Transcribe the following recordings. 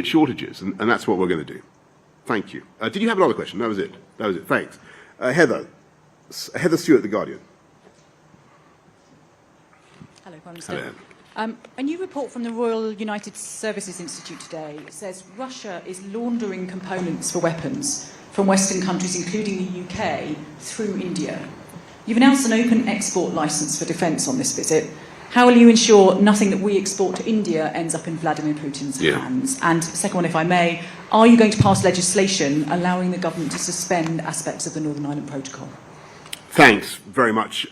shortages, and that's what we're going to do. Thank you. Did you have another question? That was it. That was it. Thanks. Heather Stewart, The Guardian. Hello, Prime Minister. Hello. A new report from the Royal United Services Institute today says Russia is laundering components for weapons from Western countries, including the UK, through India. You've announced an open export licence for defence on this visit. How will you ensure nothing that we export to India ends up in Vladimir Putin's hands? And second one, if I may, are you going to pass legislation allowing the government to suspend aspects of the Northern Ireland Protocol? Thanks very much,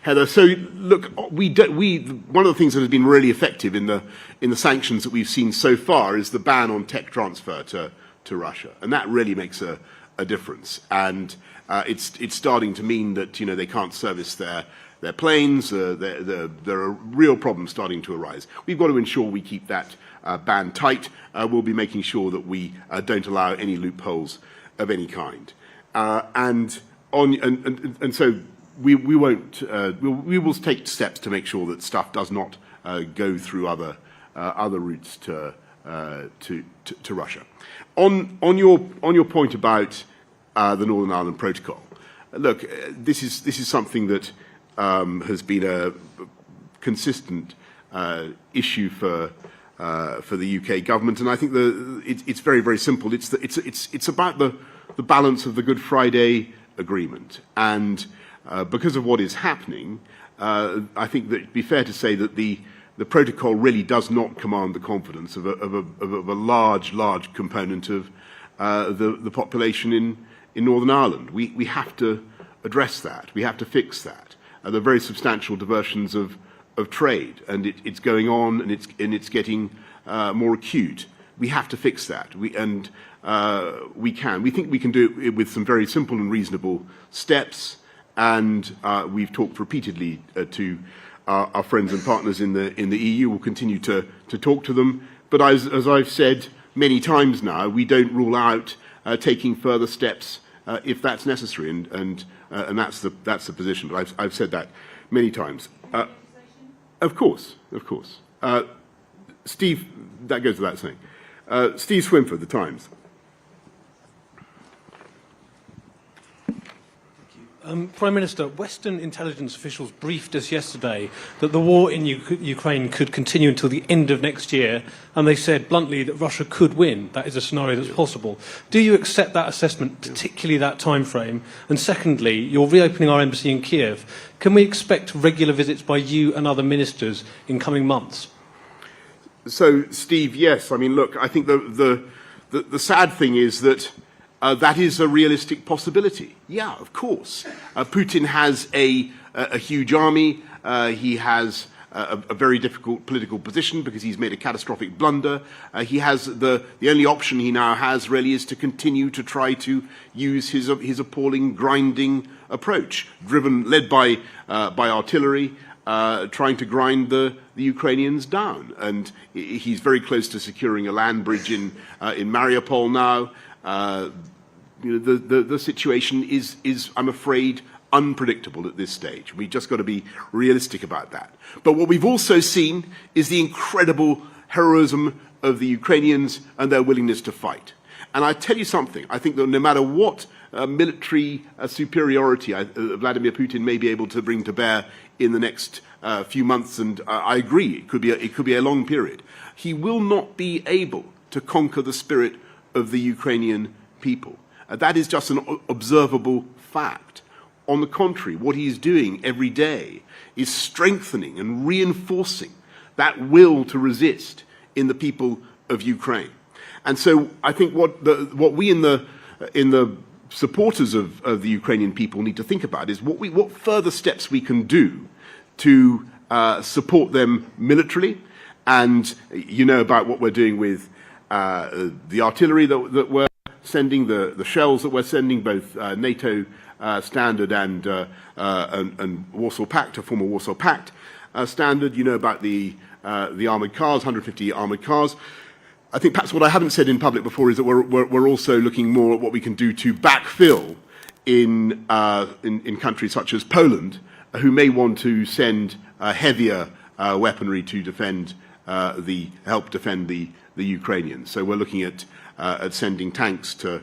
Heather. So, look, one of the things that has been really effective in the sanctions that we've seen so far is the ban on tech transfer to Russia, and that really makes a difference. And it's starting to mean that they can't service their planes. There are real problems starting to arise. We've got to ensure we keep that ban tight. We'll be making sure that we don't allow any loopholes of any kind. So we will take steps to make sure that stuff does not go through other routes to Russia. On your point about the Northern Ireland Protocol, look, this is something that has been a consistent issue for the UK government, and I think it's very, very simple. It's about the balance of the Good Friday Agreement, and because of what is happening, I think that it'd be fair to say that the protocol really does not command the confidence of a large component of the population in Northern Ireland. We have to address that. We have to fix that. There are very substantial diversions of trade, and it's going on, and it's getting more acute. We have to fix that. We think we can do it with some very simple and reasonable steps, and we've talked repeatedly to our friends and partners in the EU. We'll continue to talk to them. But as I've said many times now, we don't rule out taking further steps if that's necessary, and that's the position. But I've said that many times. Of course. Steve, that goes without saying. Steve Swinford, The Times. Prime Minister, Western intelligence officials briefed us yesterday that the war in Ukraine could continue until the end of next year, and they said bluntly that Russia could win. That is a scenario that's possible. Do you accept that assessment, particularly that time frame? And secondly, you're reopening our embassy in Kiev. Can we expect regular visits by you and other ministers in coming months? So, Steve, yes. I mean, look, I think the sad thing is that that is a realistic possibility. Yeah, of course. Putin has a huge army. He has a very difficult political position because he's made a catastrophic blunder. He has the only option he now has really is to continue to try to use his appalling grinding approach, led by artillery, trying to grind the Ukrainians down. And he's very close to securing a land bridge in Mariupol now. The situation is, I'm afraid, unpredictable at this stage. We've just got to be realistic about that. But what we've also seen is the incredible heroism of the Ukrainians and their willingness to fight. And I tell you something, I think that no matter what military superiority Vladimir Putin may be able to bring to bear in the next few months, and I agree, it could be a long period, he will not be able to conquer the spirit of the Ukrainian people. That is just an observable fact. On the contrary, what he is doing every day is strengthening and reinforcing that will to resist in the people of Ukraine. And so I think what we in the supporters of the Ukrainian people need to think about is what further steps we can do to support them militarily. And you know about what we're doing with the artillery that we're sending, the shells that we're sending, both NATO standard and Warsaw Pact, a former Warsaw Pact standard. You know about the armoured cars, 150 armoured cars. I think perhaps what I haven't said in public before is that we're also looking more at what we can do to backfill in countries such as Poland, who may want to send heavier weaponry to help defend the the Ukrainians. So we're looking at sending tanks to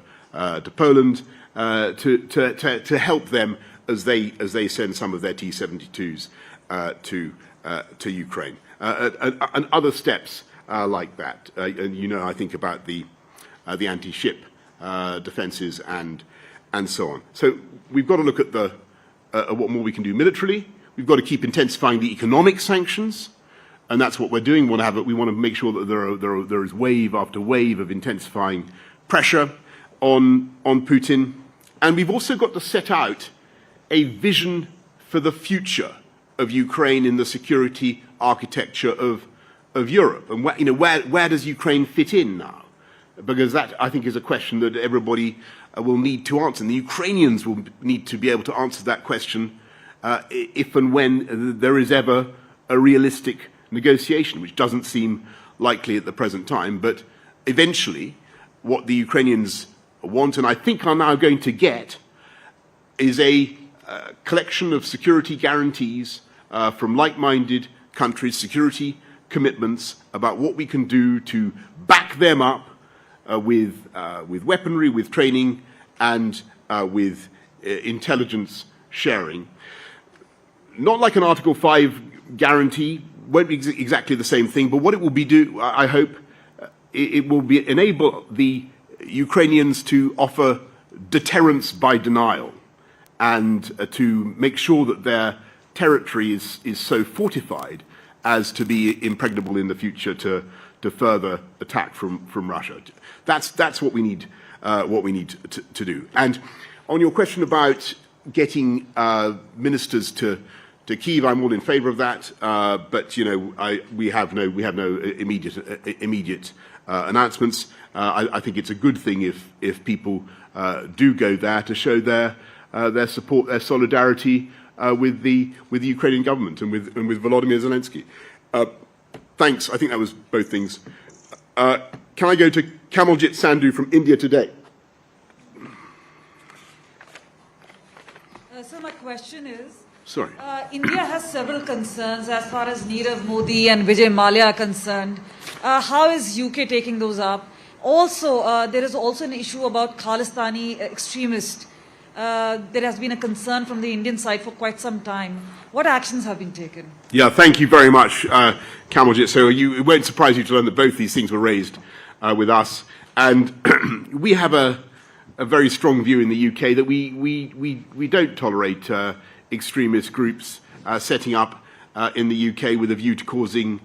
Poland to help them as they send some of their T-72s to Ukraine, and other steps like that. And I think about the anti-ship defences and so on. So we've got to look at what more we can do militarily. We've got to keep intensifying the economic sanctions, and that's what we're doing. We want to make sure that there is wave after wave of intensifying pressure on Putin. And we've also got to set out a vision for the future of Ukraine in the security architecture of Europe. And where does Ukraine fit in now? Because that, I think, is a question that everybody will need to answer. And the Ukrainians will need to be able to answer that question if and when there is ever a realistic negotiation, which doesn't seem likely at the present time. But eventually, what the Ukrainians want, and I think are now going to get, is a collection of security guarantees from like-minded countries, security commitments about what we can do to back them up with weaponry, with training, and with intelligence sharing. Not like an Article 5 guarantee, won't be exactly the same thing, but what it will be I hope, it will enable the Ukrainians to offer deterrence by denial, and to make sure that their territory is so fortified as to be impregnable in the future to further attack from Russia. That's what we need to do. And on your question about getting ministers to Kyiv, I'm all in favour of that. But we have no immediate announcements. I think it's a good thing if people do go there to show their support, their solidarity with the Ukrainian government and with Volodymyr Zelensky. Thanks. I think that was both things. Can I go to Kamaljit Sandhu from India Today? So my question is, Sorry. India has several concerns as far as Nirav Modi and Vijay Mallya are concerned. How is UK taking those up? Also, there is also an issue about Khalistani extremists. There has been a concern from the Indian side for quite some time. What actions have been taken? Yeah, thank you very much, Kamaljit. So it won't surprise you to learn that both these things were raised with us. And we have a very strong view in the UK that we don't tolerate extremist groups setting up in the UK with a view to causing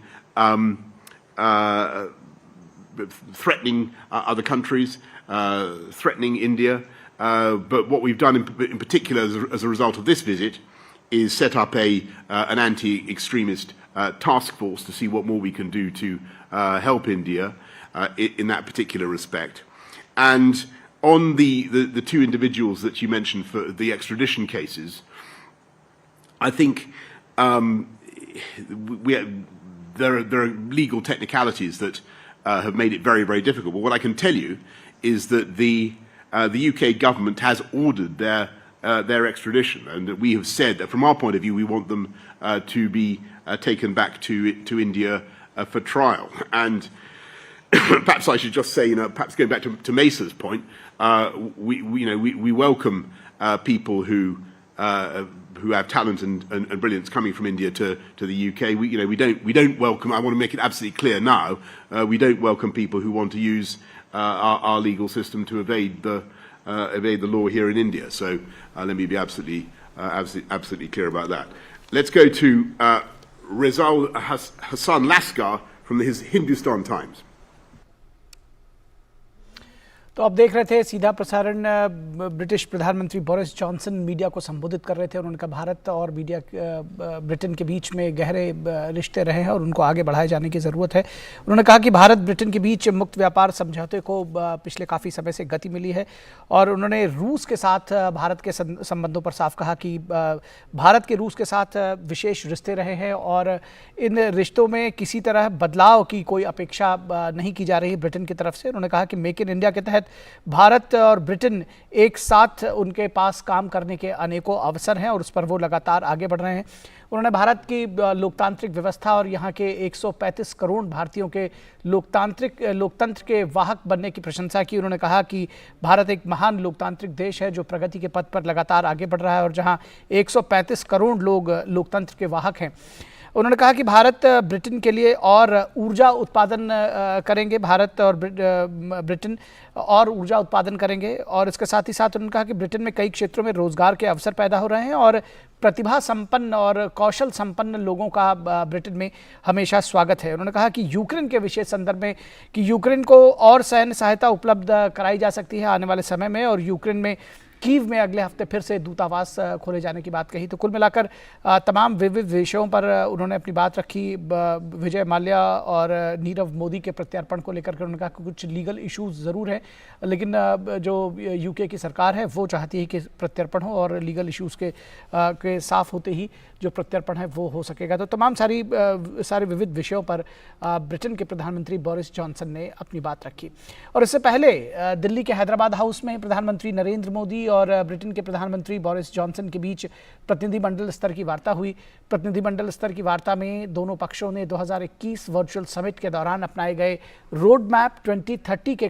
threatening other countries, threatening India. But what we've done in particular as a result of this visit is set up an anti-extremist task force to see what more we can do to help India in that particular respect. And on the two individuals that you mentioned for the extradition cases, I think there are legal technicalities that have made it very, very difficult. But what I can tell you is that the UK government has ordered their extradition, and that we have said that from our point of view we want them to be taken back to India for trial. And perhaps I should just say, perhaps going back to Mesa's point, we welcome people who have talent and brilliance coming from India to the UK. We don't welcome. I want to make it absolutely clear now. We don't welcome people who want to use our legal system to evade the law here in India. So let me be absolutely clear about that. Let's go to Rizal Hassan Laskar from his Hindustan Times. तो आप देख रहे थे सीधा प्रसारण British प्रधानमंत्री Boris Johnson media को संबोधित कर रहे थे और उनका भारत और मीडिया ब्रिटेन के बीच में गहरे रिश्ते रहे हैं और उनको आगे बढ़ाए जाने की ज़रूरत है। उन्होंने कहा कि भारत ब्रिटेन के बीच मुक्त व्यापार समझौते को पिछले काफ़ी समय से गति मिली है और उन्होंने रूस के साथ भारत के संबंधों पर साफ कहा कि भारत के रूस के साथ विशेष रिश्ते रहे हैं और इन रिश्तों में किसी तरह बदलाव की कोई अपेक्षा नहीं की जा रही ब्रिटेन की तरफ से। उन्होंने कहा कि मेक इन इंडिया के तहत भारत और ब्रिटेन एक साथ उनके पास काम करने के अनेकों अवसर हैं और उस पर वो लगातार आगे बढ़ रहे हैं। उन्होंने भारत की लोकतांत्रिक व्यवस्था और यहाँ के 135 करोड़ भारतीयों के लोकतंत्र के वाहक बनने की प्रशंसा की। उन्होंने कहा कि भारत एक महान लोकतांत्रिक देश है जो प्रगति के पथ पर लगातार आगे बढ़ रहा है और जहाँ 135 करोड़ लोग लोकतंत्र के वाहक हैं। उन्होंने कहा कि भारत ब्रिटेन के लिए और ऊर्जा उत्पादन करेंगे, भारत और ब्रिटेन और ऊर्जा उत्पादन करेंगे और इसके साथ ही साथ उन्होंने कहा कि ब्रिटेन में कई क्षेत्रों में रोजगार के अवसर पैदा हो रहे हैं और प्रतिभा संपन्न और कौशल संपन्न लोगों का ब्रिटेन में हमेशा स्वागत है। उन्होंने कहा कि यूक्रेन के विशेष संदर्भ में कि यूक्रेन को और सैन्य सहायता उपलब्ध कराई जा सकती है आने वाले समय में और यूक्रेन में कीव में अगले हफ्ते फिर से दूतावास खोले जाने की बात कही। तो कुल मिलाकर तमाम विविध विषयों पर उन्होंने अपनी बात रखी। विजय माल्या और नीरव मोदी के प्रत्यार्पण को लेकर के उन्होंने कहा कि कुछ लीगल इश्यूज ज़रूर हैं, लेकिन जो यूके की सरकार है वो चाहती है कि प्रत्यार्पण हो और लीगल इश्यूज़ के साफ होते ही जो प्रत्यार्पण है वो हो सकेगा। तो तमाम सारे विविध विषयों पर ब्रिटेन के प्रधानमंत्री बोरिस जॉनसन ने अपनी बात रखी। और इससे पहले दिल्ली के हैदराबाद हाउस में प्रधानमंत्री नरेंद्र मोदी और ब्रिटेन के प्रधानमंत्री बोरिस जॉनसन के बीच प्रतिनिधिमंडल स्तर की वार्ता हुई। प्रतिनिधिमंडल स्तर की वार्ता में दोनों पक्षों ने 2021 वर्चुअल समिट के दौरान अपनाए गए रोड मैप 2030 के